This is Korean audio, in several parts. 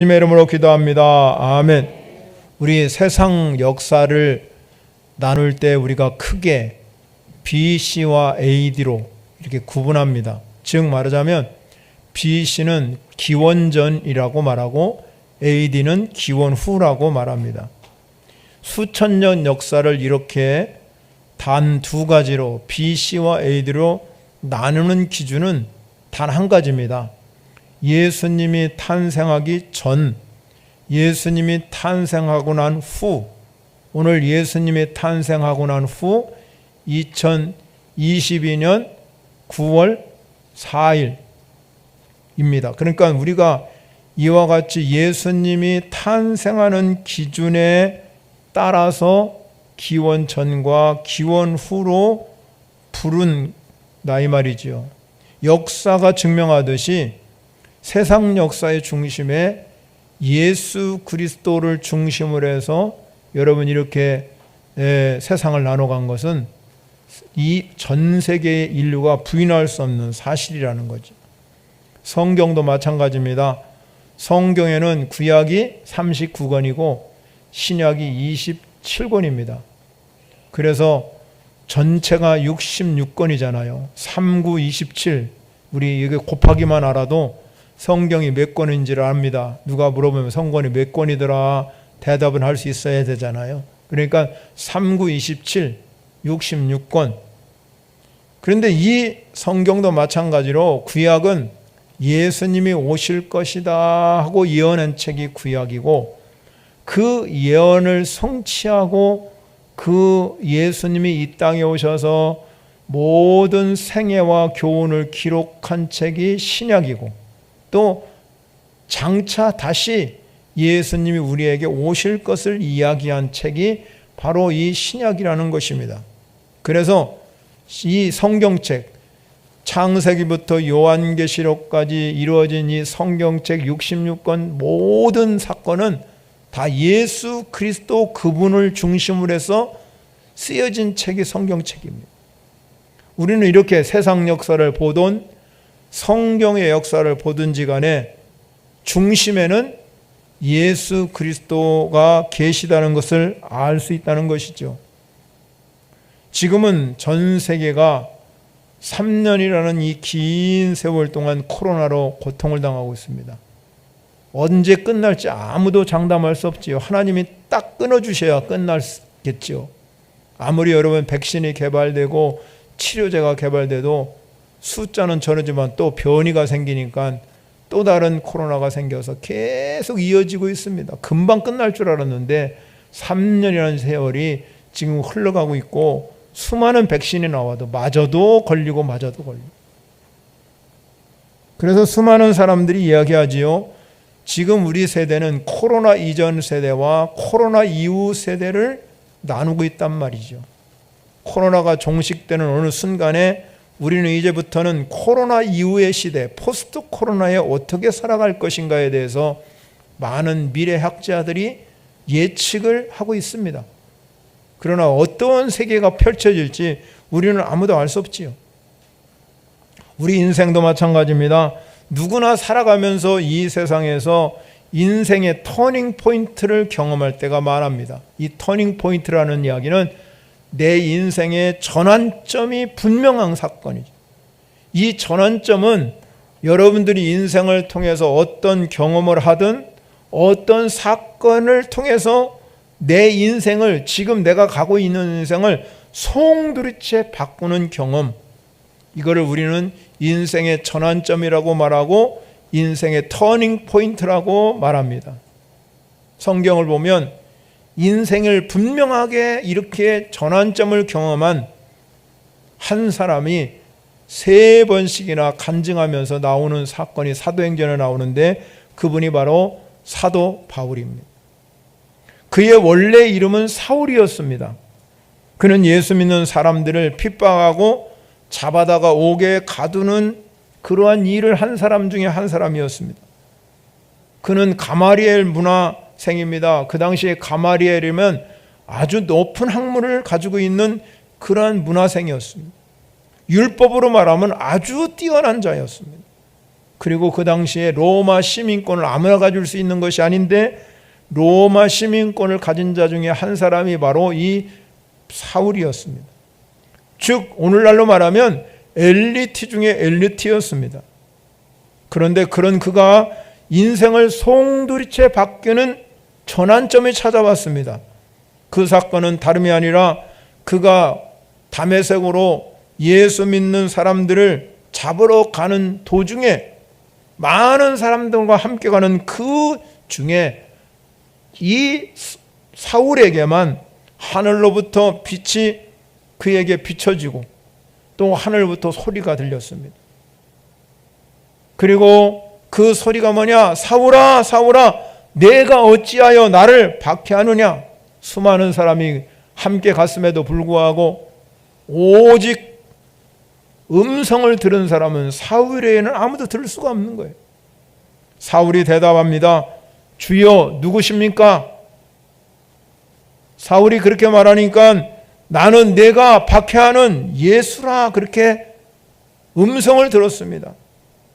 주님의 이름으로 기도합니다. 아멘. 우리 세상 역사를 나눌 때 우리가 크게 BC와 AD로 이렇게 구분합니다. 즉 말하자면 BC는 기원전이라고 말하고 AD는 기원 후라고 말합니다. 수천 년 역사를 이렇게 단 두 가지로 BC와 AD로 나누는 기준은 단 한 가지입니다. 예수님이 탄생하기 전, 예수님이 탄생하고 난 후, 오늘 예수님이 탄생하고 난 후 2022년 9월 4일입니다. 그러니까 우리가 이와 같이 예수님이 탄생하는 기준에 따라서 기원 전과 기원 후로 부른다 이 말이지요. 역사가 증명하듯이 세상 역사의 중심에 예수 그리스도를 중심으로 해서 여러분 이렇게 세상을 나눠간 것은 이 전 세계의 인류가 부인할 수 없는 사실이라는 거죠. 성경도 마찬가지입니다. 성경에는 구약이 39권이고 신약이 27권입니다. 그래서 전체가 66권이잖아요. 39, 27 우리 이게 곱하기만 알아도 성경이 몇 권인지를 압니다. 누가 물어보면 성경이 몇 권이더라 대답은 할 수 있어야 되잖아요. 그러니까 39, 27, 66권. 그런데 이 성경도 마찬가지로 구약은 예수님이 오실 것이다 하고 예언한 책이 구약이고 그 예언을 성취하고 그 예수님이 이 땅에 오셔서 모든 생애와 교훈을 기록한 책이 신약이고 또 장차 다시 예수님이 우리에게 오실 것을 이야기한 책이 바로 이 신약이라는 것입니다. 그래서 이 성경책 창세기부터 요한계시록까지 이루어진 이 성경책 66권 모든 사건은 다 예수 그리스도 그분을 중심으로 해서 쓰여진 책이 성경책입니다. 우리는 이렇게 세상 역사를 보던 성경의 역사를 보든지 간에 중심에는 예수 그리스도가 계시다는 것을 알 수 있다는 것이죠. 지금은 전 세계가 3년이라는 이 긴 세월 동안 코로나로 고통을 당하고 있습니다. 언제 끝날지 아무도 장담할 수 없지요. 하나님이 딱 끊어주셔야 끝날겠죠. 아무리 여러분 백신이 개발되고 치료제가 개발돼도 숫자는 저러지만 또 변이가 생기니까 또 다른 코로나가 생겨서 계속 이어지고 있습니다. 금방 끝날 줄 알았는데 3년이라는 세월이 지금 흘러가고 있고 수많은 백신이 나와도 마저도 걸리고 마저도 걸리고. 그래서 수많은 사람들이 이야기하지요. 지금 우리 세대는 코로나 이전 세대와 코로나 이후 세대를 나누고 있단 말이죠. 코로나가 종식되는 어느 순간에 우리는 이제부터는 코로나 이후의 시대, 포스트 코로나에 어떻게 살아갈 것인가에 대해서 많은 미래학자들이 예측을 하고 있습니다. 그러나 어떤 세계가 펼쳐질지 우리는 아무도 알 수 없지요. 우리 인생도 마찬가지입니다. 누구나 살아가면서 이 세상에서 인생의 터닝 포인트를 경험할 때가 많습니다. 이 터닝 포인트라는 이야기는 내 인생의 전환점이 분명한 사건이죠. 이 전환점은 여러분들이 인생을 통해서 어떤 경험을 하든 어떤 사건을 통해서 내 인생을 지금 내가 가고 있는 인생을 송두리째 바꾸는 경험, 이거를 우리는 인생의 전환점이라고 말하고 인생의 터닝 포인트라고 말합니다. 성경을 보면 인생을 분명하게 이렇게 전환점을 경험한 한 사람이 3번씩이나 간증하면서 나오는 사건이 사도행전에 나오는데 그분이 바로 사도 바울입니다. 그의 원래 이름은 사울이었습니다. 그는 예수 믿는 사람들을 핍박하고 잡아다가 옥에 가두는 그러한 일을 한 사람 중에 한 사람이었습니다. 그는 가마리엘 문화생입니다. 그 당시에 가마리엘이면 아주 높은 학문을 가지고 있는 그러한 문화생이었습니다. 율법으로 말하면 아주 뛰어난 자였습니다. 그리고 그 당시에 로마 시민권을 아무나 가질 수 있는 것이 아닌데 로마 시민권을 가진 자 중에 한 사람이 바로 이 사울이었습니다. 즉 오늘날로 말하면 엘리트 중에 엘리트였습니다. 그런데 그런 그가 인생을 송두리째 바뀌는 전환점이 찾아왔습니다. 그 사건은 다름이 아니라 그가 다메섹으로 예수 믿는 사람들을 잡으러 가는 도중에 많은 사람들과 함께 가는 그 중에 이 사울에게만 하늘로부터 빛이 그에게 비춰지고 또 하늘부터 소리가 들렸습니다. 그리고 그 소리가 뭐냐? 사울아, 사울아, 내가 어찌하여 나를 박해하느냐? 수많은 사람이 함께 갔음에도 불구하고 오직 음성을 들은 사람은 사울 외에는 아무도 들을 수가 없는 거예요. 사울이 대답합니다. 주여, 누구십니까? 사울이 그렇게 말하니까 나는 내가 박해하는 예수라, 그렇게 음성을 들었습니다.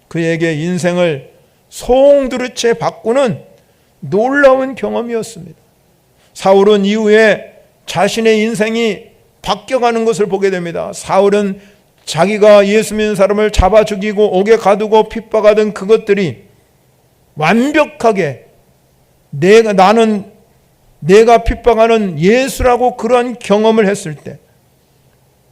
그에게 인생을 송두리째 바꾸는 놀라운 경험이었습니다. 사울은 이후에 자신의 인생이 바뀌어가는 것을 보게 됩니다. 사울은 자기가 예수 믿는 사람을 잡아 죽이고 옥에 가두고 핍박하던 그것들이 완벽하게 내가 핍박하는 예수라고 그런 경험을 했을 때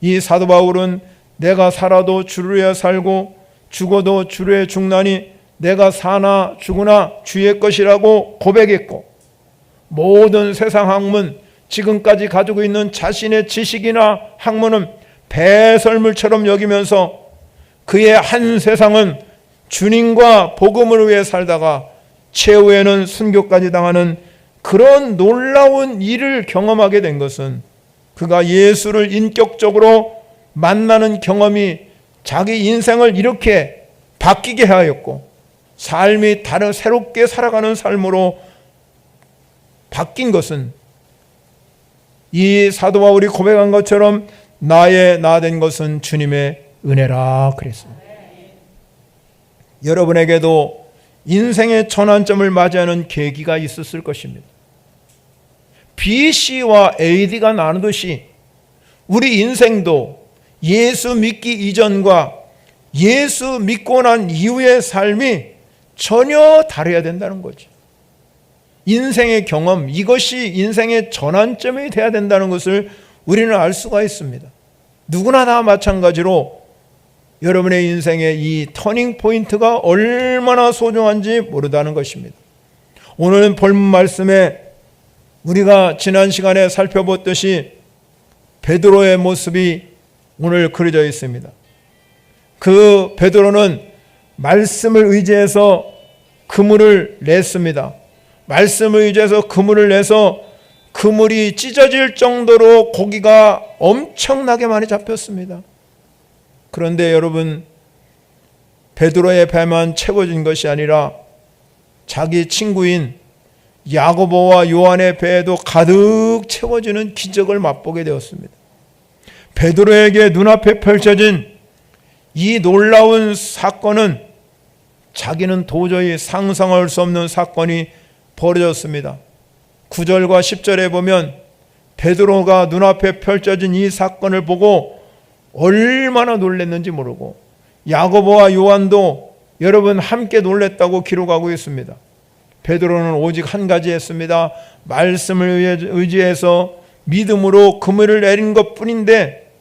이 사도 바울은 내가 살아도 주를 위해 살고 죽어도 주를 위해 죽나니 내가 사나 죽으나 주의 것이라고 고백했고, 모든 세상 학문, 지금까지 가지고 있는 자신의 지식이나 학문은 배설물처럼 여기면서 그의 한 세상은 주님과 복음을 위해 살다가 최후에는 순교까지 당하는 그런 놀라운 일을 경험하게 된 것은 그가 예수를 인격적으로 만나는 경험이 자기 인생을 이렇게 바뀌게 하였고 삶이 다른 새롭게 살아가는 삶으로 바뀐 것은 이 사도 바울이 고백한 것처럼 나의 나 된 것은 주님의 은혜라 그랬습니다. 여러분에게도 인생의 전환점을 맞이하는 계기가 있었을 것입니다. BC와 AD가 나누듯이 우리 인생도 예수 믿기 이전과 예수 믿고 난 이후의 삶이 전혀 다르어야 된다는 거죠. 인생의 경험, 이것이 인생의 전환점이 돼야 된다는 것을 우리는 알 수가 있습니다. 누구나 다 마찬가지로 여러분의 인생의 이 터닝 포인트가 얼마나 소중한지 모른다는 것입니다. 오늘은 본문 말씀에 우리가 지난 시간에 살펴봤듯이 베드로의 모습이 오늘 그려져 있습니다. 그 베드로는 말씀을 의지해서 그물을 냈습니다. 말씀을 의지해서 그물을 내서 그물이 찢어질 정도로 고기가 엄청나게 많이 잡혔습니다. 그런데 여러분, 베드로의 배만 채워진 것이 아니라 자기 친구인 야고보와 요한의 배에도 가득 채워지는 기적을 맛보게 되었습니다. 베드로에게 눈앞에 펼쳐진 이 놀라운 사건은 자기는 도저히 상상할 수 없는 사건이 벌어졌습니다. 9절과 10절에 보면 베드로가 눈앞에 펼쳐진 이 사건을 보고 얼마나 놀랐는지 모르고 야고보와 요한도 여러분 함께 놀랐다고 기록하고 있습니다. 베드로는 오직 한 가지 했습니다. 말씀을 의지해서 믿음으로 그물을 내린 것뿐인데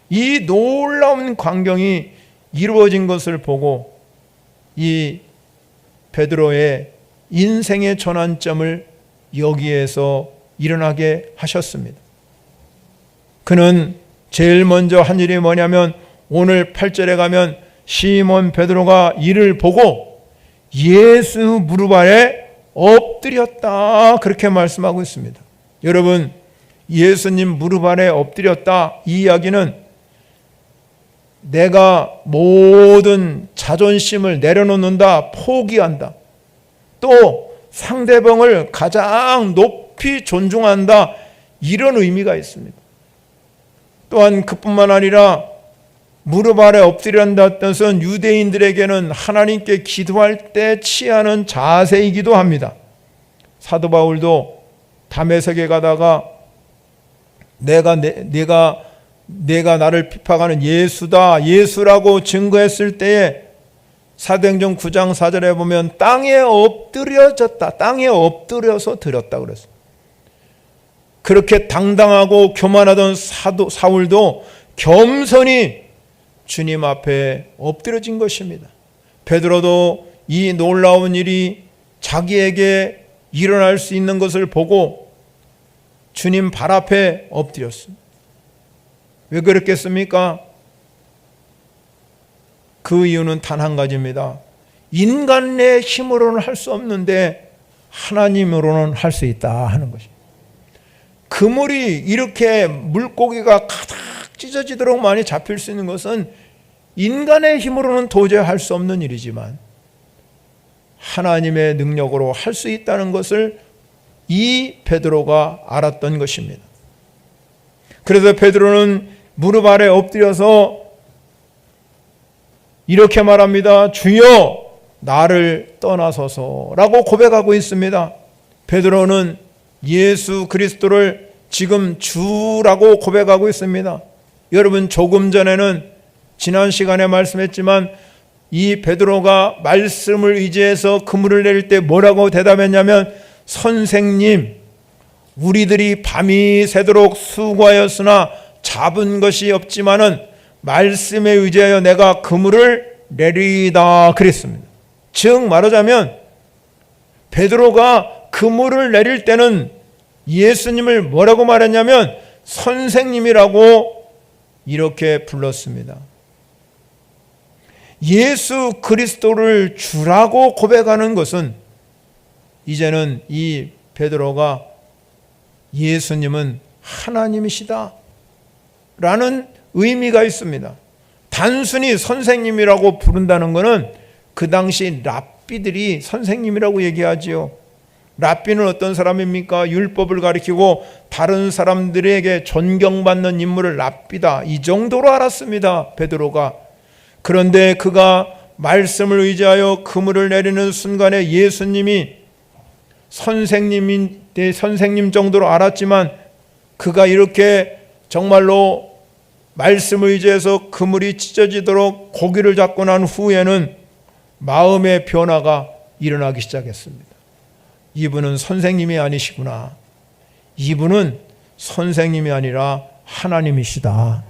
이 놀라운 광경이 이루어진 것을 보고 이 베드로의 인생의 전환점을 여기에서 일어나게 하셨습니다. 그는 제일 먼저 한 일이 뭐냐면 오늘 8절에 가면 시몬 베드로가 이를 보고 예수 무릎 아래 엎드렸다 그렇게 말씀하고 있습니다. 여러분, 예수님 무릎 아래 엎드렸다 이 이야기는 내가 모든 자존심을 내려놓는다, 포기한다, 또 상대방을 가장 높이 존중한다, 이런 의미가 있습니다. 또한 그뿐만 아니라 무릎 아래 엎드린다는 뜻은 유대인들에게는 하나님께 기도할 때 취하는 자세이기도 합니다. 사도 바울도 다메섹에 가다가 내가 나를 핍박하는 예수라고 증거했을 때에 사도행전 9장 4절에 보면 땅에 엎드려졌다. 땅에 엎드려서 드렸다 그랬어요. 그렇게 당당하고 교만하던 사울도 겸손히 주님 앞에 엎드려진 것입니다. 베드로도 이 놀라운 일이 자기에게 일어날 수 있는 것을 보고 주님 발 앞에 엎드렸습니다. 왜 그랬겠습니까? 그 이유는 단 한 가지입니다. 인간의 힘으로는 할 수 없는데 하나님으로는 할 수 있다 하는 것입니다. 그물이 이렇게 물고기가 가득 찢어지도록 많이 잡힐 수 있는 것은 인간의 힘으로는 도저히 할 수 없는 일이지만 하나님의 능력으로 할 수 있다는 것을 이 베드로가 알았던 것입니다. 그래서 베드로는 무릎 아래 엎드려서 이렇게 말합니다. 주여 나를 떠나소서라고 고백하고 있습니다. 베드로는 예수 그리스도를 지금 주라고 고백하고 있습니다. 여러분, 조금 전에는 지난 시간에 말씀했지만 이 베드로가 말씀을 의지해서 그물을 내릴 때 뭐라고 대답했냐면, 선생님, 우리들이 밤이 새도록 수고하였으나 잡은 것이 없지만은 말씀에 의지하여 내가 그물을 내리다 그랬습니다. 즉 말하자면 베드로가 그물을 내릴 때는 예수님을 뭐라고 말했냐면 선생님이라고 이렇게 불렀습니다. 예수 그리스도를 주라고 고백하는 것은 이제는 이 베드로가 예수님은 하나님이시다 라는 의미가 있습니다. 단순히 선생님이라고 부른다는 것은 그 당시 랍비들이 선생님이라고 얘기하지요. 랍비는 어떤 사람입니까? 율법을 가리키고 다른 사람들에게 존경받는 인물을 랍비다, 이 정도로 알았습니다, 베드로가. 그런데 그가 말씀을 의지하여 그물을 내리는 순간에 예수님이 선생님 정도로 알았지만 그가 이렇게 정말로 말씀을 의지해서 그물이 찢어지도록 고기를 잡고 난 후에는 마음의 변화가 일어나기 시작했습니다. 이분은 선생님이 아니시구나. 이분은 선생님이 아니라 하나님이시다.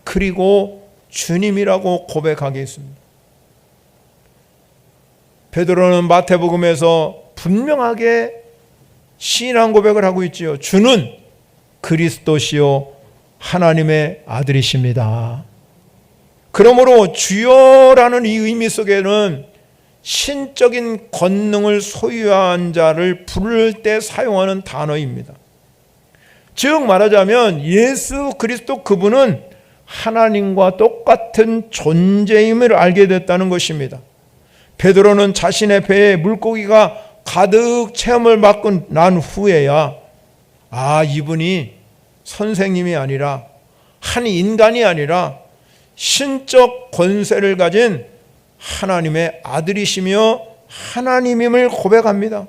그리고 주님이라고 고백하겠습니다. 베드로는 마태복음에서 분명하게 신앙 고백을 하고 있지요. 주는 그리스도시요 하나님의 아들이십니다. 그러므로 주여라는 이 의미 속에는 신적인 권능을 소유한 자를 부를 때 사용하는 단어입니다. 즉 말하자면 예수 그리스도 그분은 하나님과 똑같은 존재임을 알게 됐다는 것입니다. 베드로는 자신의 배에 물고기가 가득 체험을 받고 난 후에야 이분이 선생님이 아니라 한 인간이 아니라 신적 권세를 가진 하나님의 아들이시며 하나님임을 고백합니다.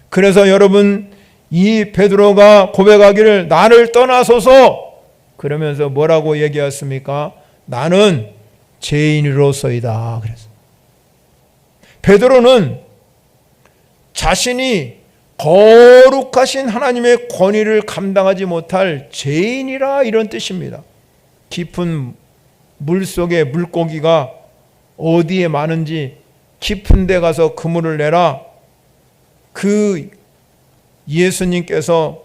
그래서 여러분, 이 베드로가 고백하기를 나를 떠나소서 그러면서 뭐라고 얘기했습니까? 나는 죄인으로서이다 그랬어요. 베드로는 자신이 거룩하신 하나님의 권위를 감당하지 못할 죄인이라 이런 뜻입니다. 깊은 물속에 물고기가 어디에 많은지 깊은 데 가서 그물을 내라. 그 예수님께서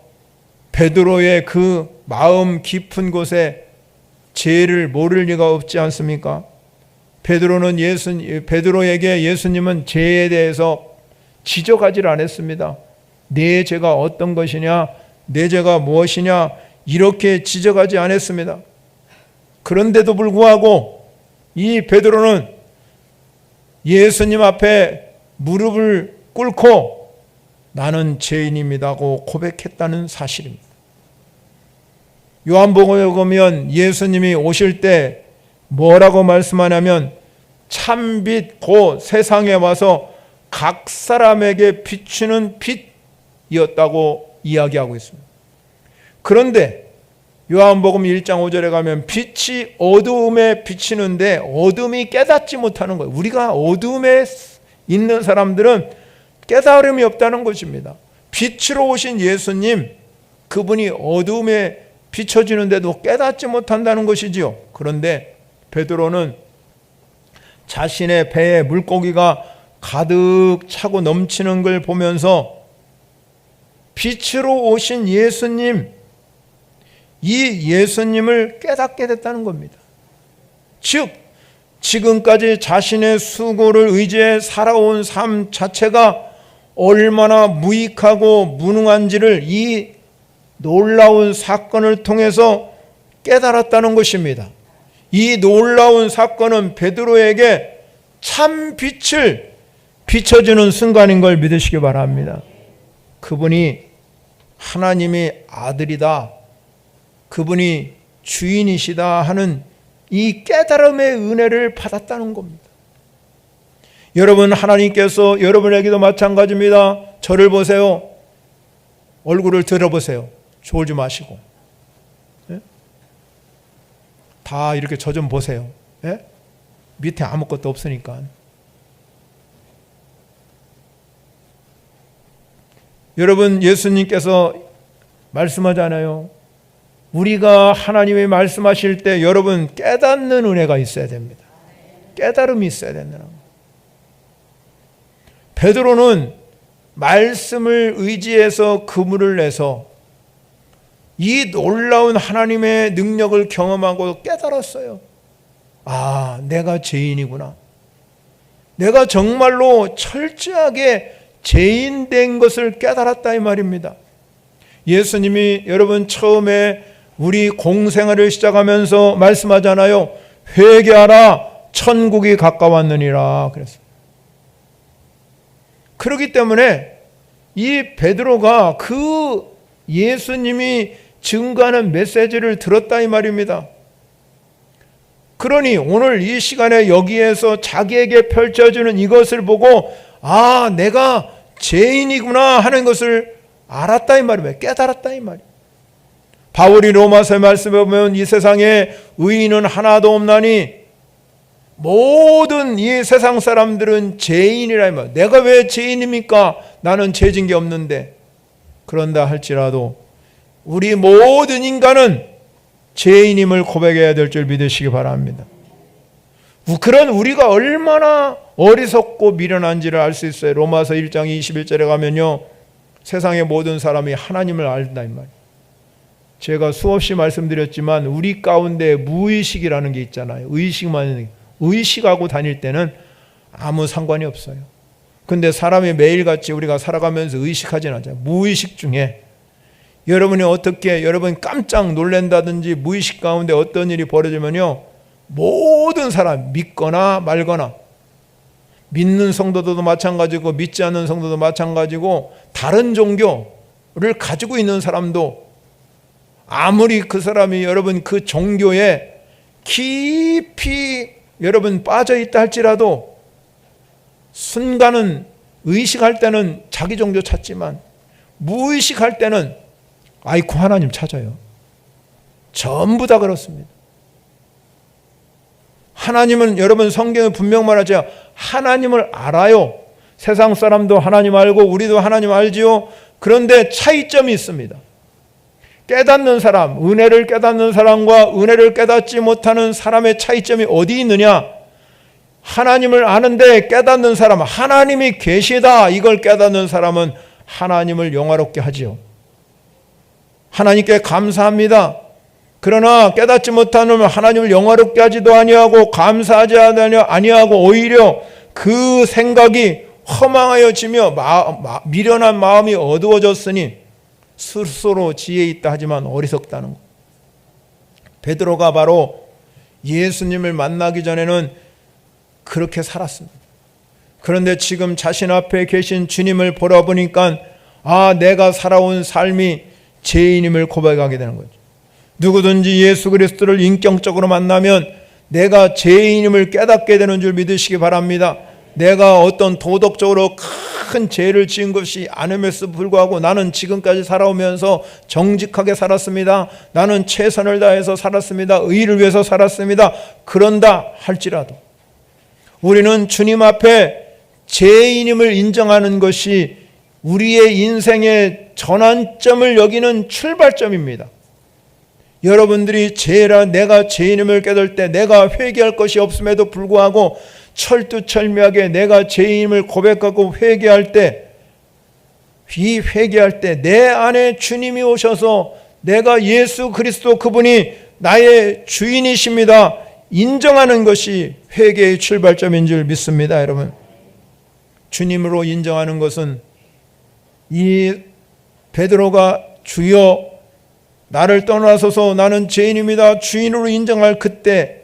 베드로의 그 마음 깊은 곳에 죄를 모를 리가 없지 않습니까? 베드로에게 예수님은 죄에 대해서 지적하지 않았습니다. 내 죄가 어떤 것이냐, 내 죄가 무엇이냐 이렇게 지적하지 않았습니다. 그런데도 불구하고 이 베드로는 예수님 앞에 무릎을 꿇고 나는 죄인입니다고 고백했다는 사실입니다. 요한복음에 보면 예수님이 오실 때 뭐라고 말씀하냐면 참빛 곧 세상에 와서 각 사람에게 비추는 빛이었다고 이야기하고 있습니다. 그런데 요한복음 1장 5절에 가면 빛이 어두움에 비치는데 어둠이 깨닫지 못하는 거예요. 우리가 어둠에 있는 사람들은 깨달음이 없다는 것입니다. 빛으로 오신 예수님, 그분이 어둠에 비춰지는데도 깨닫지 못한다는 것이지요. 그런데 베드로는 자신의 배에 물고기가 가득 차고 넘치는 걸 보면서 빛으로 오신 예수님, 이 예수님을 깨닫게 됐다는 겁니다. 즉 지금까지 자신의 수고를 의지해 살아온 삶 자체가 얼마나 무익하고 무능한지를 이 놀라운 사건을 통해서 깨달았다는 것입니다. 이 놀라운 사건은 베드로에게 참 빛을 비춰주는 순간인 걸 믿으시기 바랍니다. 그분이 하나님의 아들이다, 그분이 주인이시다 하는 이 깨달음의 은혜를 받았다는 겁니다. 여러분, 하나님께서 여러분에게도 마찬가지입니다. 저를 보세요. 얼굴을 들어보세요. 졸지 마시고. 예? 다 이렇게 저 좀 보세요. 예? 밑에 아무것도 없으니까. 여러분, 예수님께서 말씀하잖아요. 우리가 하나님이 말씀하실 때 여러분 깨닫는 은혜가 있어야 됩니다. 깨달음이 있어야 된다는 거예요. 베드로는 말씀을 의지해서 그물을 내서 이 놀라운 하나님의 능력을 경험하고 깨달았어요. 아, 내가 죄인이구나. 내가 정말로 철저하게 죄인 된 것을 깨달았다 이 말입니다. 예수님이 여러분 처음에 우리 공생활을 시작하면서 말씀하잖아요. 회개하라, 천국이 가까웠느니라 그랬어요. 그렇기 때문에 이 베드로가 그 예수님이 증거하는 메시지를 들었다 이 말입니다. 그러니 오늘 이 시간에 여기에서 자기에게 펼쳐주는 이것을 보고 아, 내가 죄인이구나 하는 것을 알았다 이 말입니다. 깨달았다 이 말이에요. 바울이 로마서의 말씀에 보면 이 세상에 의인은 하나도 없나니 모든 이 세상 사람들은 죄인이라 이 말. 내가 왜 죄인입니까? 나는 죄진 게 없는데. 그런다 할지라도 우리 모든 인간은 죄인임을 고백해야 될 줄 믿으시기 바랍니다. 그런 우리가 얼마나 어리석고 미련한지를 알 수 있어요. 로마서 1장 21절에 가면요, 세상의 모든 사람이 하나님을 안다 이 말이에요. 제가 수없이 말씀드렸지만 우리 가운데 무의식이라는 게 있잖아요. 의식하고 다닐 때는 아무 상관이 없어요. 근데 사람이 매일같이 우리가 살아가면서 의식하진 않잖아요. 무의식 중에 여러분이 어떻게 여러분 깜짝 놀란다든지 무의식 가운데 어떤 일이 벌어지면요, 모든 사람 믿거나 말거나, 믿는 성도도 마찬가지고 믿지 않는 성도도 마찬가지고 다른 종교를 가지고 있는 사람도 아무리 그 사람이 여러분 그 종교에 깊이 여러분 빠져 있다 할지라도 순간은 의식할 때는 자기 종교 찾지만 무의식할 때는 아이고 하나님 찾아요. 전부 다 그렇습니다. 하나님은 여러분 성경에 분명 말하죠. 하나님을 알아요. 세상 사람도 하나님 알고 우리도 하나님 알지요. 그런데 차이점이 있습니다. 깨닫는 사람, 은혜를 깨닫는 사람과 은혜를 깨닫지 못하는 사람의 차이점이 어디 있느냐? 하나님을 아는데 깨닫는 사람, 하나님이 계시다 이걸 깨닫는 사람은 하나님을 영화롭게 하지요. 하나님께 감사합니다. 그러나 깨닫지 못하는 하나님을 영화롭게 하지도 아니하고 감사하지 아니하고 오히려 그 생각이 허망하여지며 미련한 마음이 어두워졌으니 스스로 지혜 있다 하지만 어리석다는 것. 베드로가 바로 예수님을 만나기 전에는 그렇게 살았습니다. 그런데 지금 자신 앞에 계신 주님을 보러 보니까 아, 내가 살아온 삶이 죄인임을 고백하게 되는 거죠. 누구든지 예수 그리스도를 인격적으로 만나면 내가 죄인임을 깨닫게 되는 줄 믿으시기 바랍니다. 내가 어떤 도덕적으로 큰 죄를 지은 것이 아님에도 불구하고 나는 지금까지 살아오면서 정직하게 살았습니다. 나는 최선을 다해서 살았습니다. 의를 위해서 살았습니다. 그런다 할지라도 우리는 주님 앞에 죄인임을 인정하는 것이 우리의 인생의 전환점을 여기는 출발점입니다. 여러분들이 내가 죄인임을 깨달을 때 내가 회개할 것이 없음에도 불구하고 철두철미하게 내가 죄인임을 고백하고 회개할 때, 이 회개할 때 내 안에 주님이 오셔서 내가 예수 그리스도 그분이 나의 주인이십니다 인정하는 것이 회개의 출발점인 줄 믿습니다. 여러분, 주님으로 인정하는 것은 이 베드로가 주여 나를 떠나소서 나는 죄인입니다 주인으로 인정할 그때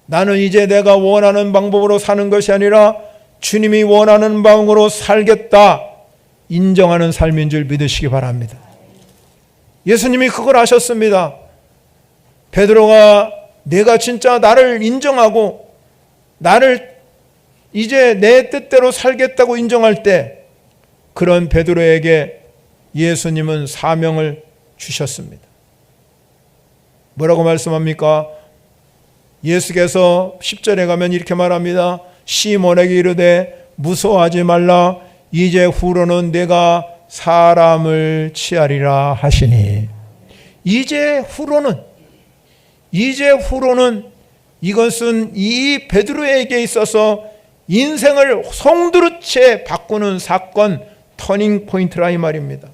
나는 이제 내가 원하는 방법으로 사는 것이 아니라 주님이 원하는 방법으로 살겠다 인정하는 삶인 줄 믿으시기 바랍니다. 예수님이 그걸 아셨습니다. 베드로가 내가 진짜 나를 인정하고 나를 이제 내 뜻대로 살겠다고 인정할 때 그런 베드로에게 예수님은 사명을 주셨습니다. 뭐라고 말씀합니까? 예수께서 10절에 가면 이렇게 말합니다. 시몬에게 이르되 무서워하지 말라 이제 후로는 내가 사람을 취하리라 하시니 이제 후로는 이것은 이 베드로에게 있어서 인생을 송두리째 바꾸는 사건 터닝 포인트라 이 말입니다.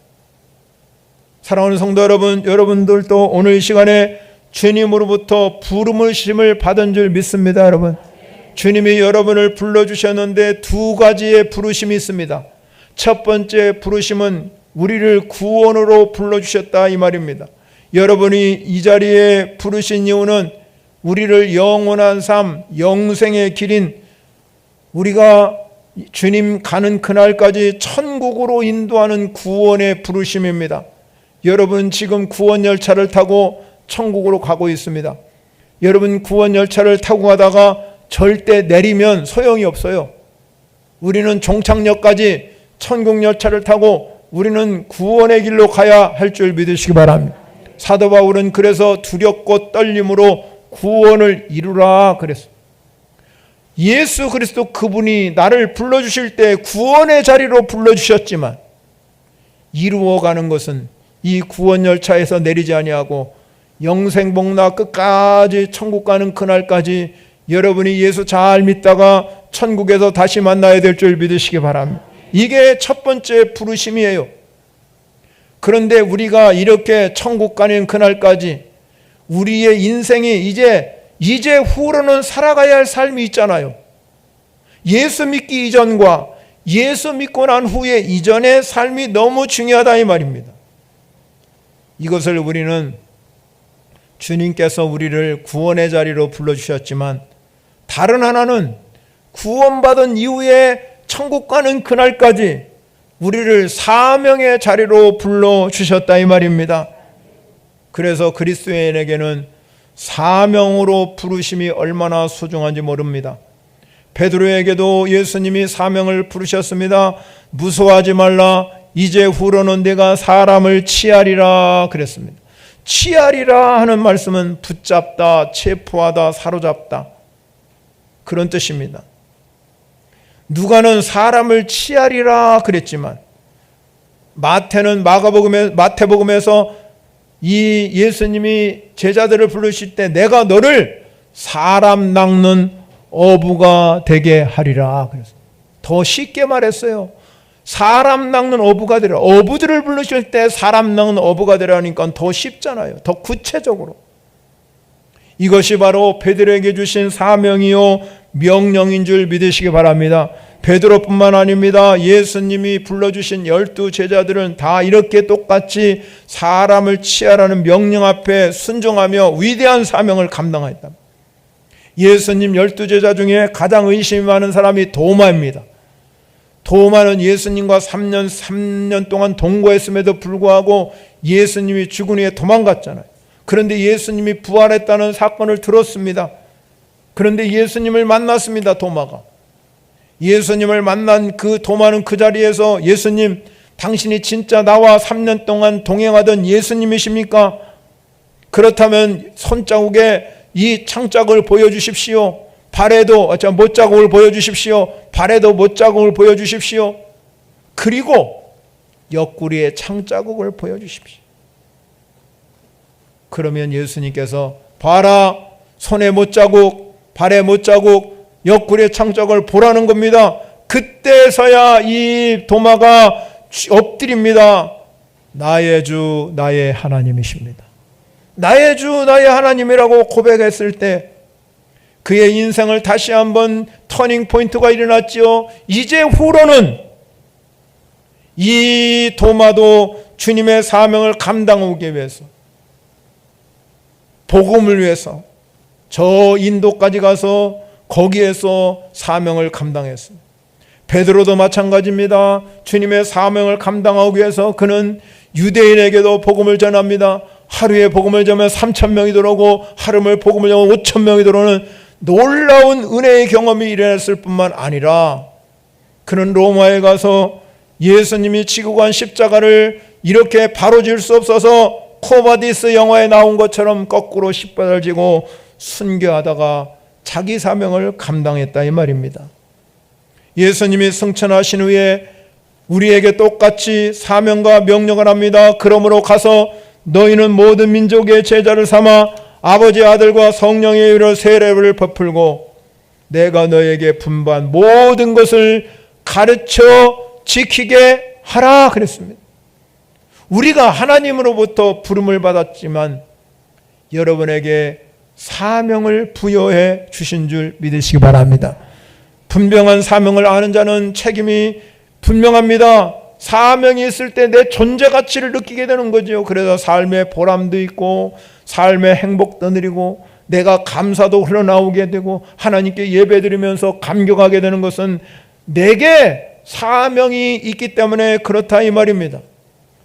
사랑하는 성도 여러분, 여러분들도 오늘 이 시간에 주님으로부터 부르심을 받은 줄 믿습니다. 여러분, 주님이 여러분을 불러주셨는데 두 가지의 부르심이 있습니다. 첫 번째 부르심은 우리를 구원으로 불러주셨다 이 말입니다. 여러분이 이 자리에 부르신 이유는 우리를 영원한 삶, 영생의 길인 우리가 주님 가는 그날까지 천국으로 인도하는 구원의 부르심입니다. 여러분 지금 구원 열차를 타고 천국으로 가고 있습니다. 여러분 구원 열차를 타고 가다가 절대 내리면 소용이 없어요. 우리는 종착역까지 천국 열차를 타고 우리는 구원의 길로 가야 할 줄 믿으시기 바랍니다. 사도 바울은 그래서 두렵고 떨림으로 구원을 이루라 그랬어요. 예수 그리스도 그분이 나를 불러주실 때 구원의 자리로 불러주셨지만 이루어가는 것은 이 구원 열차에서 내리지 아니하고 영생복락 끝까지 천국 가는 그날까지 여러분이 예수 잘 믿다가 천국에서 다시 만나야 될 줄 믿으시기 바랍니다. 이게 첫 번째 부르심이에요. 그런데 우리가 이렇게 천국 가는 그날까지 우리의 인생이 이제 후로는 살아가야 할 삶이 있잖아요. 예수 믿기 이전과 예수 믿고 난 후에 이전의 삶이 너무 중요하다 이 말입니다. 이것을 우리는 주님께서 우리를 구원의 자리로 불러주셨지만 다른 하나는 구원받은 이후에 천국 가는 그날까지 우리를 사명의 자리로 불러주셨다 이 말입니다. 그래서 그리스도인에게는 사명으로 부르심이 얼마나 소중한지 모릅니다. 베드로에게도 예수님이 사명을 부르셨습니다. 무서워하지 말라 이제 후로는 내가 사람을 취하리라 그랬습니다. 취하리라 하는 말씀은 붙잡다, 체포하다, 사로잡다 그런 뜻입니다. 누가는 사람을 취하리라 그랬지만 마태복음에서 이 예수님이 제자들을 부르실 때 내가 너를 사람 낚는 어부가 되게 하리라 그랬어요. 더 쉽게 말했어요. 사람 낚는 어부가 되라. 어부들을 부르실 때 사람 낚는 어부가 되라니까 더 쉽잖아요. 더 구체적으로. 이것이 바로 베드로에게 주신 사명이요 명령인 줄 믿으시기 바랍니다. 베드로뿐만 아닙니다. 예수님이 불러주신 12 제자들은 다 이렇게 똑같이 사람을 취하라는 명령 앞에 순종하며 위대한 사명을 감당했다. 예수님 12 제자 중에 가장 의심이 많은 사람이 도마입니다. 도마는 예수님과 3년 동안 동거했음에도 불구하고 예수님이 죽은 후에 도망갔잖아요. 그런데 예수님이 부활했다는 사건을 들었습니다. 그런데 예수님을 만났습니다. 도마가. 예수님을 만난 그 도마는 그 자리에서 예수님, 당신이 진짜 나와 3년 동안 동행하던 예수님이십니까? 그렇다면 손자국에 이 창자국을 보여주십시오. 발에도 못자국을 보여주십시오. 발에도 못자국을 보여주십시오. 그리고 옆구리에 창자국을 보여주십시오. 그러면 예수님께서 봐라, 손에 못자국, 발에 못자국, 옆구리에 창자국을 보라는 겁니다. 그때서야 이 도마가 엎드립니다. 나의 주 나의 하나님이십니다. 나의 주 나의 하나님이라고 고백했을 때 그의 인생을 다시 한번 터닝 포인트가 일어났지요. 이제 후로는 이 도마도 주님의 사명을 감당하기 위해서, 복음을 위해서 저 인도까지 가서 거기에서 사명을 감당했습니다. 베드로도 마찬가지입니다. 주님의 사명을 감당하기 위해서 그는 유대인에게도 복음을 전합니다. 하루에 복음을 전하면 3,000명이 들어오고 하루에 복음을 전하면 5,000명이 들어오는 놀라운 은혜의 경험이 일어났을 뿐만 아니라 그는 로마에 가서 예수님이 지고 간 십자가를 이렇게 바로 질 수 없어서 코바디스 영화에 나온 것처럼 거꾸로 십자가를 지고 순교하다가 자기 사명을 감당했다 이 말입니다. 예수님이 승천하신 후에 우리에게 똑같이 사명과 명령을 합니다. 그러므로 가서 너희는 모든 민족의 제자를 삼아 아버지 아들과 성령의 이름으로 세례를 베풀고 내가 너에게 분부한 모든 것을 가르쳐 지키게 하라 그랬습니다. 우리가 하나님으로부터 부름을 받았지만 여러분에게 사명을 부여해 주신 줄 믿으시기 바랍니다. 분명한 사명을 아는 자는 책임이 분명합니다. 사명이 있을 때 내 존재 가치를 느끼게 되는 거죠. 그래서 삶의 보람도 있고 삶의 행복도 누리고 내가 감사도 흘러나오게 되고 하나님께 예배드리면서 감격하게 되는 것은 내게 사명이 있기 때문에 그렇다 이 말입니다.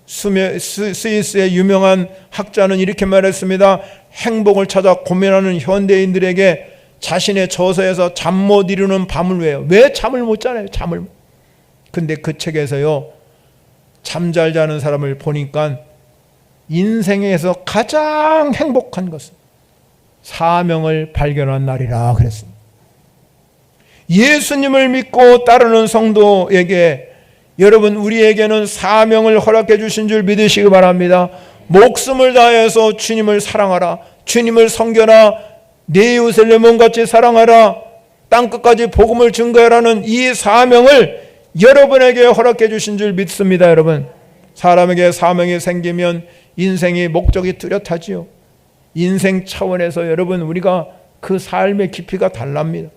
스위스의 유명한 학자는 이렇게 말했습니다. 행복을 찾아 고민하는 현대인들에게 자신의 저서에서 잠 못 이루는 밤을 왜 잠을 못 자나요? 근데 그 책에서요, 잠잘 자는 사람을 보니까 인생에서 가장 행복한 것은 사명을 발견한 날이라 그랬습니다. 예수님을 믿고 따르는 성도에게 여러분, 우리에게는 사명을 허락해 주신 줄 믿으시기 바랍니다. 목숨을 다해서 주님을 사랑하라, 주님을 섬겨라, 내 이웃을 내 몸같이 사랑하라, 땅끝까지 복음을 증거하라는 이 사명을 여러분에게 허락해 주신 줄 믿습니다. 여러분, 사람에게 사명이 생기면 인생의 목적이 뚜렷하지요. 인생 차원에서 여러분, 우리가 그 삶의 깊이가 달랍니다.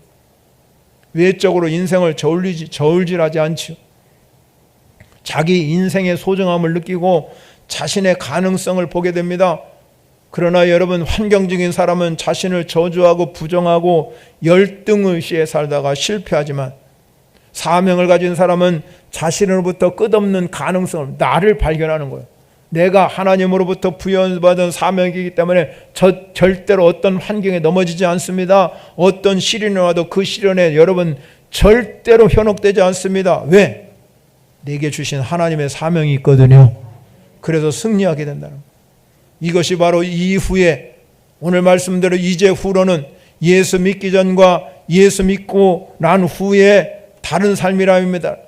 외적으로 인생을 저울질하지 않지요. 자기 인생의 소중함을 느끼고 자신의 가능성을 보게 됩니다. 그러나 여러분, 환경적인 사람은 자신을 저주하고 부정하고 열등의시에 살다가 실패하지만 사명을 가진 사람은 자신으로부터 끝없는 가능성을, 나를 발견하는 거예요. 내가 하나님으로부터 부여받은 사명이기 때문에 절대로 어떤 환경에 넘어지지 않습니다. 어떤 시련이 와도 그 시련에 여러분 절대로 현혹되지 않습니다. 왜? 내게 주신 하나님의 사명이 있거든요. 그래서 승리하게 된다는 거예요. 이것이 바로 이후에 오늘 말씀대로 이제 후로는 예수 믿기 전과 예수 믿고 난 후에 다른 삶이랍니다.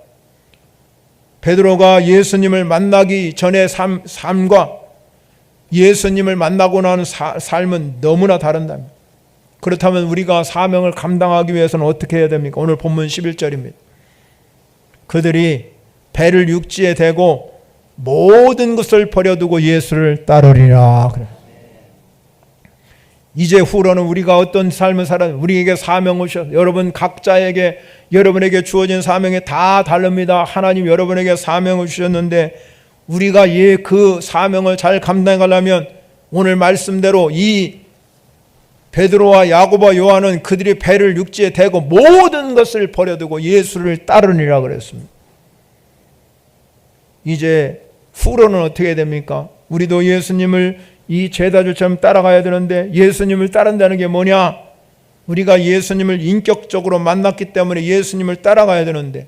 베드로가 예수님을 만나기 전의 삶과 예수님을 만나고 나는 삶은 너무나 다른답니다. 그렇다면 우리가 사명을 감당하기 위해서는 어떻게 해야 됩니까? 오늘 본문 11절입니다. 그들이 배를 육지에 대고 모든 것을 버려두고 예수를 따르리라. 그래. 이제 후로는 우리가 어떤 삶을 살아, 우리에게 사명을 주셨어요. 여러분 각자에게 여러분에게 주어진 사명이 다 다릅니다. 하나님 여러분에게 사명을 주셨는데 우리가 그 사명을 잘 감당하려면 오늘 말씀대로 이 베드로와 야고보와 요한은 그들이 배를 육지에 대고 모든 것을 버려두고 예수를 따르니라 그랬습니다. 이제 후로는 어떻게 됩니까? 우리도 예수님을 이 제자들처럼 따라가야 되는데 예수님을 따른다는 게 뭐냐? 우리가 예수님을 인격적으로 만났기 때문에 예수님을 따라가야 되는데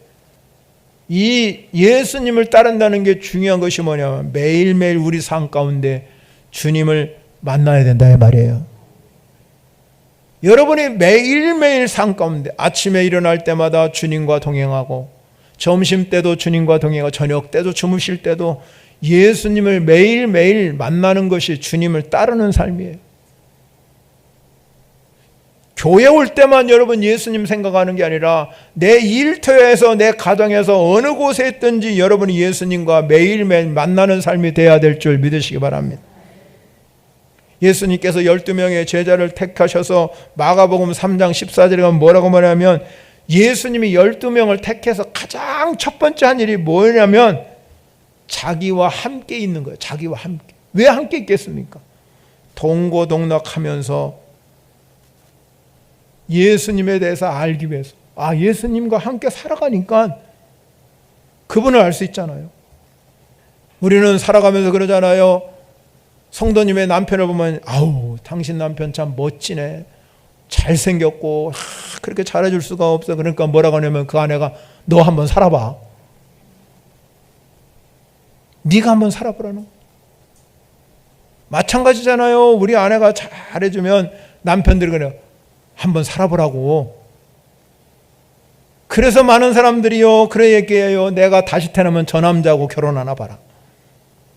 이 예수님을 따른다는 게 중요한 것이 뭐냐면 매일매일 우리 삶 가운데 주님을 만나야 된다 이 말이에요. 여러분이 매일매일 삶 가운데 아침에 일어날 때마다 주님과 동행하고 점심 때도 주님과 동행하고 저녁 때도 주무실 때도 예수님을 매일매일 만나는 것이 주님을 따르는 삶이에요. 교회 올 때만 여러분 예수님 생각하는 게 아니라 내 일터에서 내 가정에서 어느 곳에 있든지 여러분이 예수님과 매일매일 만나는 삶이 되어야 될 줄 믿으시기 바랍니다. 예수님께서 12명의 제자를 택하셔서 마가복음 3장 14절에 가면 뭐라고 말하냐면 예수님이 12명을 택해서 가장 첫 번째 한 일이 뭐냐면 자기와 함께 있는 거예요. 자기와 함께. 왜 함께 있겠습니까? 동고동락하면서 예수님에 대해서 알기 위해서. 예수님과 함께 살아가니까 그분을 알 수 있잖아요. 우리는 살아가면서 그러잖아요. 성도님의 남편을 보면 당신 남편 참 멋지네. 잘생겼고 그렇게 잘해줄 수가 없어. 그러니까 뭐라고 하냐면 그 아내가 너 한번 살아봐. 네가 한번 살아보라는. 마찬가지잖아요. 우리 아내가 잘해주면 남편들이 그래요. 한번 살아보라고. 그래서 많은 사람들이요 그래 얘기해요. 내가 다시 태어나면 저 남자하고 결혼하나 봐라.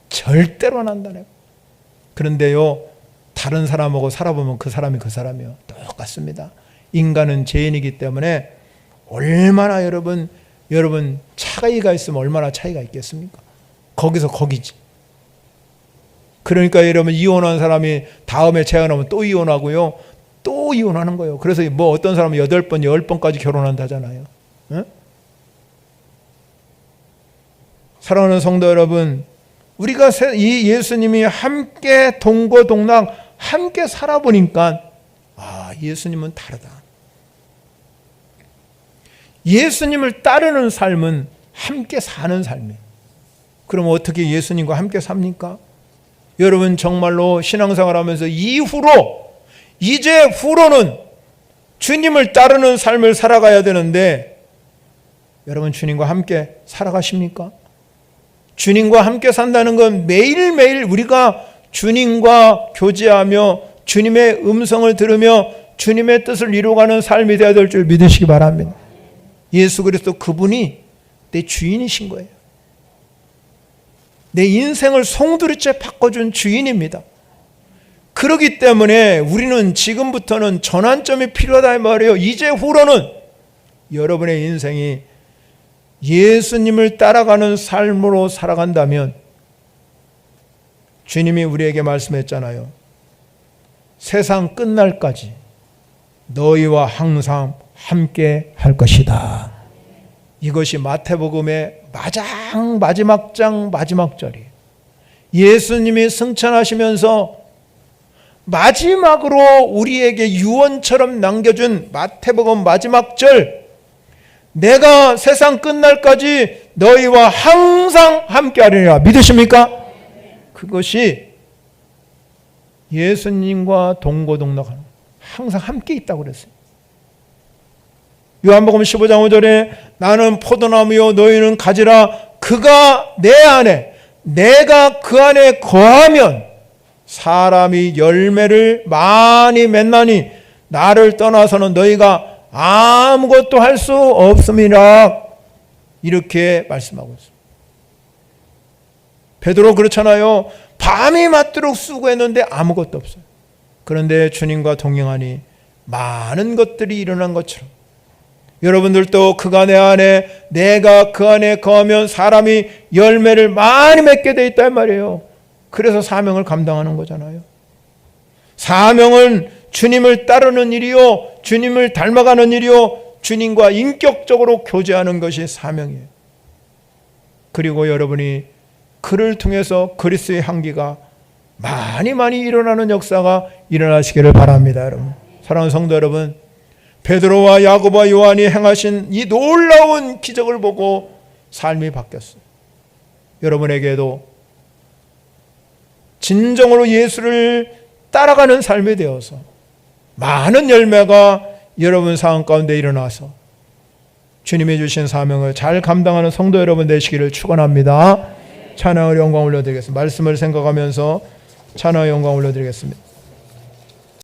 절대로 안 한다 내가. 그런데요 다른 사람하고 살아보면 그 사람이 그 사람이요 똑같습니다. 인간은 죄인이기 때문에 얼마나 여러분 차이가 있으면 얼마나 차이가 있겠습니까? 거기서 거기지. 그러니까 여러분 이혼한 사람이 다음에 재혼하면 또 이혼하고요 또 이혼하는 거예요. 그래서 어떤 사람은 8번, 10번까지 결혼한다잖아요. 네? 사랑하는 성도 여러분, 우리가 이 예수님이 함께 동고동락 함께 살아보니까 예수님은 다르다. 예수님을 따르는 삶은 함께 사는 삶이에요. 그럼 어떻게 예수님과 함께 삽니까? 여러분 정말로 신앙생활 하면서 이제 후로는 주님을 따르는 삶을 살아가야 되는데 여러분 주님과 함께 살아가십니까? 주님과 함께 산다는 건 매일매일 우리가 주님과 교제하며 주님의 음성을 들으며 주님의 뜻을 이루어가는 삶이 되어야 될 줄 믿으시기 바랍니다. 예수 그리스도 그분이 내 주인이신 거예요. 내 인생을 송두리째 바꿔준 주인입니다. 그렇기 때문에 우리는 지금부터는 전환점이 필요하다 이 말이에요. 이제 후로는 여러분의 인생이 예수님을 따라가는 삶으로 살아간다면 주님이 우리에게 말씀했잖아요. 세상 끝날까지 너희와 항상 함께 할 것이다. 이것이 마태복음의 마지막 장 마지막 절이에요. 예수님이 승천하시면서 마지막으로 우리에게 유언처럼 남겨준 마태복음 마지막 절, 내가 세상 끝날까지 너희와 항상 함께하리라. 믿으십니까? 그것이 예수님과 동고동락하는, 항상 함께 있다고 그랬어요. 요한복음 15장 5절에 나는 포도나무요 너희는 가지라. 그가 내 안에 내가 그 안에 거하면 사람이 열매를 많이 맺나니 나를 떠나서는 너희가 아무것도 할 수 없음이라. 이렇게 말씀하고 있습니다. 베드로 그렇잖아요. 밤이 맞도록 수고했는데 아무것도 없어요. 그런데 주님과 동행하니 많은 것들이 일어난 것처럼 여러분들도 그가 내 안에 내가 그 안에 거하면 사람이 열매를 많이 맺게 돼 있단 말이에요. 그래서 사명을 감당하는 거잖아요. 사명은 주님을 따르는 일이요, 주님을 닮아가는 일이요, 주님과 인격적으로 교제하는 것이 사명이에요. 그리고 여러분이 그를 통해서 그리스도의 향기가 많이 일어나는 역사가 일어나시기를 바랍니다. 여러분, 사랑하는 성도 여러분, 베드로와 야고보와 요한이 행하신 이 놀라운 기적을 보고 삶이 바뀌었어요. 여러분에게도 진정으로 예수를 따라가는 삶이 되어서 많은 열매가 여러분 상황 가운데 일어나서 주님이 주신 사명을 잘 감당하는 성도 여러분 되시기를 축원합니다. 찬양을 영광 올려드리겠습니다. 말씀을 생각하면서 찬양의 영광 올려드리겠습니다.